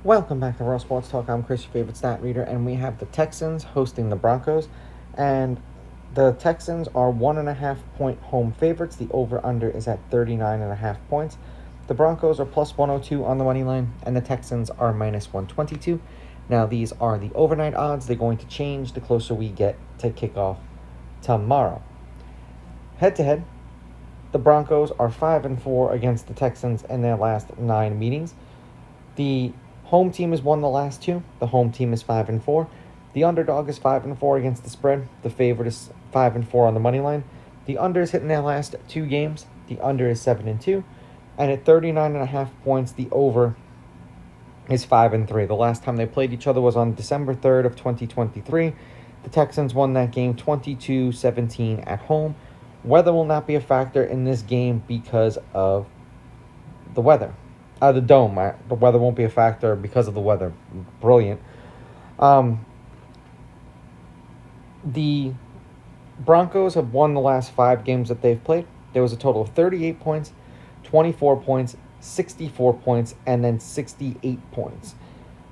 Welcome back to Raw Sports Talk. I'm Chris, your favorite stat reader, and we have the Texans hosting the Broncos. And the Texans are 1.5 point home favorites. The over-under is at 39.5 points. The Broncos are plus 102 on the money line, and the Texans are minus 122. Now, these are the overnight odds. They're going to change the closer we get to kickoff tomorrow. Head-to-head, the Broncos are 5-4 against the Texans in their last 9 meetings. The home team has won the last 2. The home team is 5-4. The underdog is 5-4 against the spread. The favorite is 5-4 on the money line. The under is hitting their last 2 games. The under is 7-2. And at 39.5 points, the over is 5-3. The last time they played each other was on December 3rd of 2023. The Texans won that game 22-17 at home. Weather will not be a factor in this game because of the weather. The dome. The weather won't be a factor because of the weather. Brilliant. The Broncos have won the last 5 games that they've played. There was a total of 38 points, 24 points, 64 points, and then 68 points.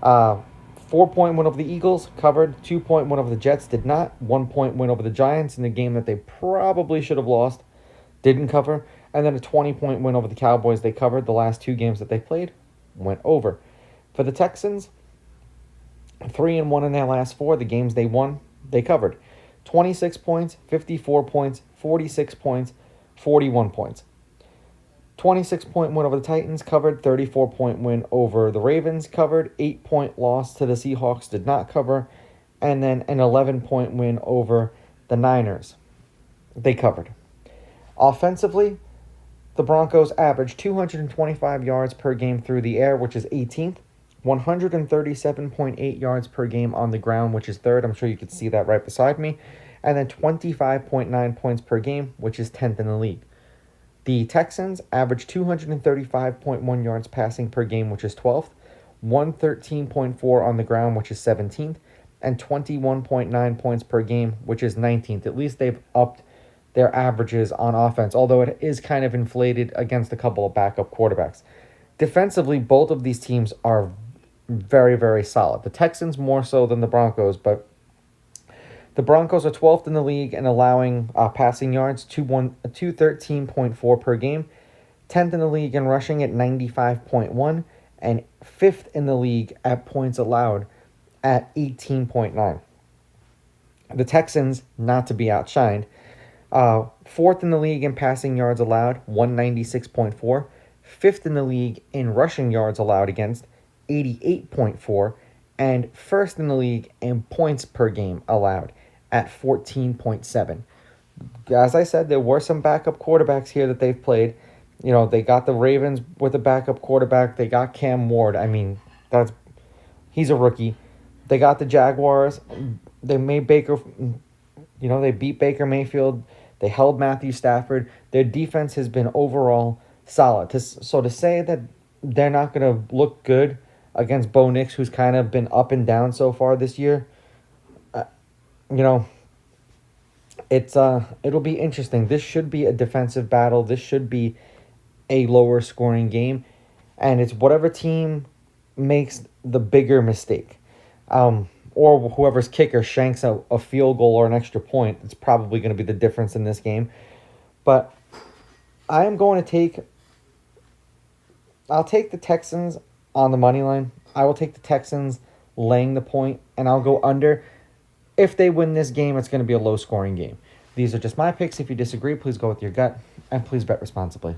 4-point win over the Eagles, covered. 2-point win over the Jets, did not. 1-point win over the Giants in a game that they probably should have lost, didn't cover. And then a 20-point win over the Cowboys, they covered. The last 2 games that they played went over. For the Texans, 3-1 in their last 4. The games they won, they covered. 26 points, 54 points, 46 points, 41 points. 26-point win over the Titans, covered. 34-point win over the Ravens, covered. 8-point loss to the Seahawks, did not cover. And then an 11-point win over the Niners, they covered. Offensively, the Broncos averaged 225 yards per game through the air, which is 18th. 137.8 yards per game on the ground, which is 3rd. I'm sure you can see that right beside me. And then 25.9 points per game, which is 10th in the league. The Texans averaged 235.1 yards passing per game, which is 12th. 113.4 on the ground, which is 17th. And 21.9 points per game, which is 19th. At least they've upped their averages on offense, although it is kind of inflated against a couple of backup quarterbacks. Defensively, both of these teams are very, very solid. The Texans more so than the Broncos, but the Broncos are 12th in the league in allowing passing yards, 213.4 per game, 10th in the league in rushing at 95.1, and 5th in the league at points allowed at 18.9. The Texans, not to be outshined, 4th in the league in passing yards allowed, 196.4, 5th in the league in rushing yards allowed against, 88.4, and 1st in the league in points per game allowed at 14.7. As I said, there were some backup quarterbacks here that they've played. You know, they got the Ravens with a backup quarterback. They got Cam Ward. I mean, he's a rookie. They got the Jaguars. They made they beat Baker Mayfield. They held Matthew Stafford. Their defense has been overall solid. So to say that they're not going to look good against Bo Nix, who's kind of been up and down so far this year, it'll be interesting. This should be a defensive battle. This should be a lower scoring game, and it's whatever team makes the bigger mistake, or whoever's kicker shanks a field goal or an extra point. It's probably going to be the difference in this game. But I'll take the Texans on the money line. I will take the Texans laying the point, and I'll go under. If they win this game, it's going to be a low-scoring game. These are just my picks. If you disagree, please go with your gut, and please bet responsibly.